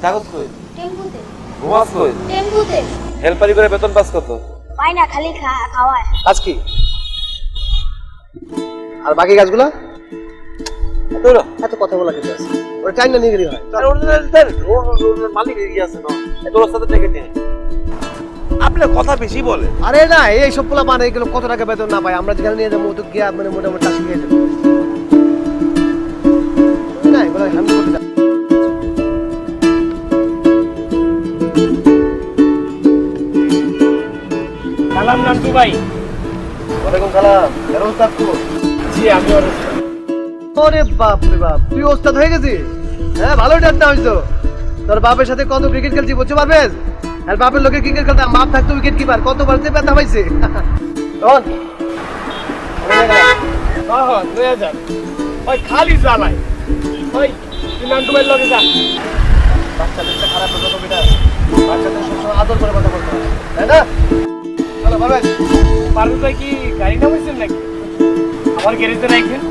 কাগজ কই? টেম্পুতে। ঘুমাস কই? টেম্পুতে। হেল্পারি করে বেতন পাস কত? পাই না, খালি খাওয়ায়। কাজ কি? আর বাকি কাজগুলো? তোরা এত কথা বলা কিন্তু আছে। ওর টাইম না নিয়ে গেলি হয়। আর ওর মালিক এগিয়ে আছে না, তোর সাথে থেকে নিয়ে আপনার কথা বেশি বলে। আরে না, এই সব পোলা মানে এগুলো কত টাকা বেতন না পাই, আমরা যেখানে নিয়ে যাবো তো গিয়া মানে মোটামুটি টাকা শিখিয়ে দেবো। না এগুলো হ্যান্ডেল করতে যা। সালাম নান্টু ভাই। ওয়ালাইকুম সালাম। এর ওস্তাদ কো? জি আমি ওর ওরে বাপ রে বাপ, তুই ওস্তাদ হয়ে গেছিস? হ্যাঁ ভালো ডাক্তার হইছো। তোর বাপের সাথে কত ক্রিকেট খেলছি বুঝছো পারবেস? আর বাপের লোকে ক্রিকেট খেলতাম, বাপ থাকতো উইকেট কিপার, কতবার যে ব্যথা পাইছে। তখন হ্যাঁ লয়ে যান। ওই খালি জ্বালায়। ওই তুই নান্টু ভাইয়ের লগে যা। বাচ্চাদের খারাপ কথা তো বেটা, বাচ্চাদের সবসময় আদর করে কথা বলতে হয়, তাই না? চলো পারবেন? পারুল ভাই কি গাড়ি নামাইছেন নাকি? আমার গ্যারেজে রাখবেন।